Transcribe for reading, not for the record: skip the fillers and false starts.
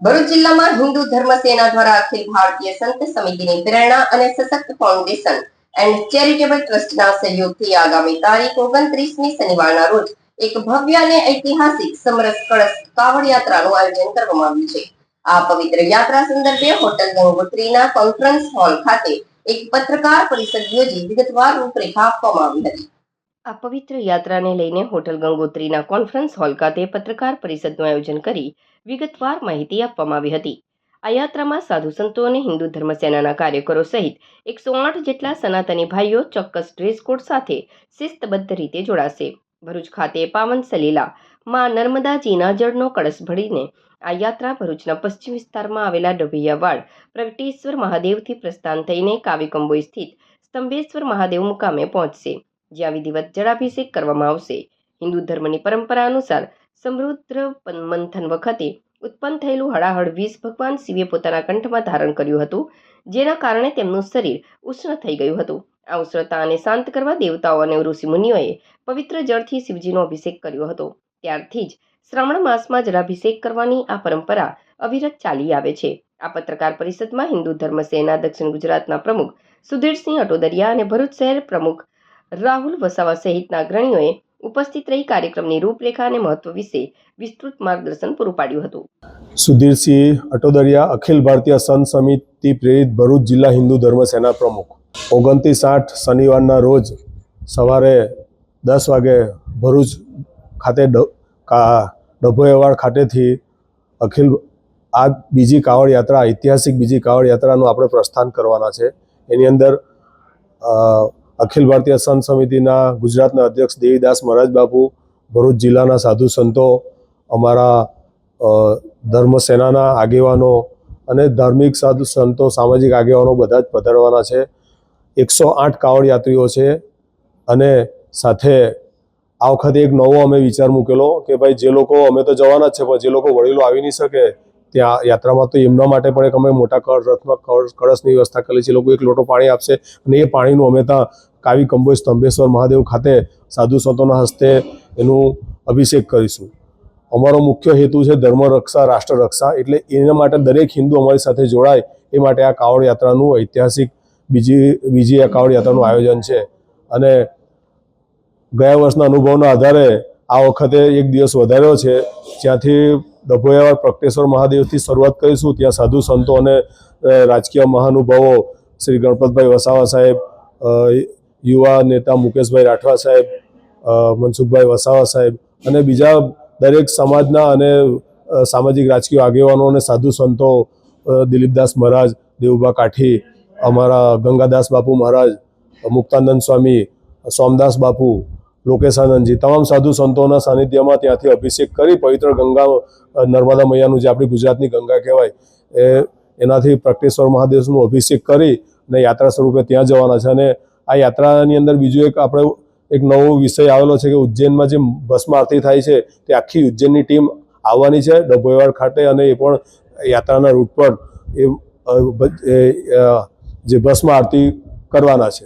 ભરૂચ જિલ્લામાં હિન્દુ ધર્મ સેના દ્વારા અખિલ ભારતીય સંત સમિતિની પ્રેરણા અને સશક્ત ફાઉન્ડેશન એન્ડ ચેરિટેબલ ટ્રસ્ટના સહયોગથી આગામી તારીખ 29મી શનિવારના રોજ એક ભવ્ય અને ઐતિહાસિક સમરસ કળશ કાવડ યાત્રાનું આયોજન કરવામાં આવ્યું છે। આ પવિત્ર યાત્રા સંદર્ભે હોટલ ગંગોત્રીના કોન્ફરન્સ હોલ ખાતે એક પત્રકાર પરિષદ યોજી વિગતવાર રૂપરેખા આપવામાં આવી હતી। આ પવિત્ર યાત્રાને લઈને હોટલ ગંગોત્રીના કોન્ફરન્સ હોલ ખાતે પત્રકાર પરિષદનું આયોજન કરી વિગતવાર માહિતી આપવામાં આવી હતી। આ યાત્રામાં સાધુ સંતો અને હિન્દુ ધર્મ સેનાના કાર્યકરો સહિત 108 જેટલા સનાતની ભાઈઓ ચોક્કસ ડ્રેસ કોડ સાથે શિસ્તબદ્ધ રીતે જોડાશે। ભરૂચ ખાતે પાવન સલીલા માં નર્મદાજીના જળનો કળશ ભરીને આ યાત્રા ભરૂચના પશ્ચિમ વિસ્તારમાં આવેલા ડભૈયાવાડ પ્રગટેશ્વર મહાદેવથી પ્રસ્થાન થઈને કાવીકંબોઈ સ્થિત સ્તંભેશ્વર મહાદેવ મુકામે પહોંચશે, જ્યાં વિધિવત જળાભિષેક કરવામાં આવશે। હિન્દુ ધર્મની પરંપરા અનુસાર સમૃદ્ધ મંથન વખતે ઉત્પન્ન થયેલું હળાહળ વિષ ભગવાન શિવે પોતાના કંઠમાં ધારણ કર્યું હતું, જેના કારણે તેમનું શરીર ઉષ્ણ થઈ ગયું હતું। આ ઉષ્ણતાને શાંત કરવા દેવતાઓ અને ઋષિ મુનિઓએ પવિત્ર જળથી શિવજીનો અભિષેક કર્યો હતો। ત્યારથી જ શ્રાવણ માસમાં જળાભિષેક કરવાની આ પરંપરા અવિરત ચાલી આવે છે। આ પત્રકાર પરિષદમાં હિન્દુ ધર્મ સેના દક્ષિણ ગુજરાતના પ્રમુખ સુધીરસિંહ અટોદરિયા અને ભરૂચ શહેર પ્રમુખ રાહુલ વસાવા સહિતના અગ્રણીઓએ ઉપસ્થિત રહી કાર્યક્રમની રૂપરેખા અને મહત્વ વિશે વિસ્તૃત માર્ગદર્શન પૂરું પાડ્યું હતું। સુધીરસિંહ અટોદરિયા, અખિલ ભારતીય સંત સમિતિ પ્રેરિત ભરૂચ જિલ્લા હિન્દુ ધર્મ સેના પ્રમુખ। 29/8 શનિવારના રોજ સવારે 10 વાગે ભરૂચ ખાતે ડભોયાવાડ ખાતેથી આ બીજી કાવડ યાત્રા, ઐતિહાસિક બીજી કાવડ યાત્રાનું આપણે પ્રસ્થાન કરવાના છે। એની અંદર અખિલ ભારતીય સંત સમિતિના ગુજરાતના અધ્યક્ષ દેવીદાસ મહારાજ બાપુ, ભરૂચ જિલ્લાના સાધુ સંતો, અમારા ધર્મ સેનાના આગેવાનો અને ધાર્મિક સાધુ સંતો, સામાજિક આગેવાનો બધા જ પધારવાના છે। 108 કાવડ યાત્રીઓ છે અને સાથે આ વખતે એક નવો અમે વિચાર મૂકેલો કે ભાઈ જે લોકો, અમે તો જવાના જ છે, પણ જે લોકો વડીલો આવી નહીં શકે ત્યાં યાત્રામાં, તો એમના માટે પણ એક અમે મોટા રથમાં કળશની વ્યવસ્થા કરેલી છે। લોકો 1 લોટો પાણી આપશે અને એ પાણીનું અમે ત્યાં કાવીકંબોઈ સ્તંભેશ્વર મહાદેવ ખાતે સાધુ સંતોના હસ્તે એનું અભિષેક કરીશું। અમારો મુખ્ય હેતુ છે ધર્મ રક્ષા, રાષ્ટ્ર રક્ષા, એટલે એના માટે દરેક હિન્દુ અમારી સાથે જોડાય એ માટે આ કાવડ યાત્રાનું ઐતિહાસિક બીજી આ કાવડ યાત્રાનું આયોજન છે। અને ગયા વર્ષના અનુભવના આધારે આ વખતે 1 દિવસ વધાર્યો છે, જ્યાંથી ડભોયાવાડ પ્રગટેશ્વર મહાદેવથી શરૂઆત કરીશું। ત્યાં સાધુ સંતો અને રાજકીય મહાનુભાવો શ્રી ગણપતભાઈ વસાવા સાહેબ, યુવા નેતા મુકેશભાઈ રાઠવા સાહેબ, મનસુખભાઈ વસાવા સાહેબ અને બીજા દરેક સમાજના અને સામાજિક રાજકીય આગેવાનો અને સાધુ સંતો, દિલીપદાસ મહારાજ, દેવુભા કાઠી, અમારા ગંગાદાસ બાપુ મહારાજ, મુક્તાનંદ સ્વામી, સોમદાસ બાપુ, લોકેશાનંદજી, તમામ સાધુ સંતોના સાનિધ્યમાં ત્યાંથી અભિષેક કરી પવિત્ર ગંગા, નર્મદા મૈયાનું જે આપણી ગુજરાતની ગંગા કહેવાય, એનાથી પ્રગટેશ્વર મહાદેવનું અભિષેક કરી અને યાત્રા સ્વરૂપે ત્યાં જવાના છે। અને આ યાત્રાની અંદર બીજું એક નવો વિષય આવેલો છે કે ઉજ્જૈનમાં જે ભસ્મ આરતી થાય છે તે આખી ઉજ્જૈનની ટીમ આવવાની છે ડભોયાવાડ ખાતે, અને એ પણ યાત્રાના રૂટ પર જે ભસ્મ આરતી કરવાના છે।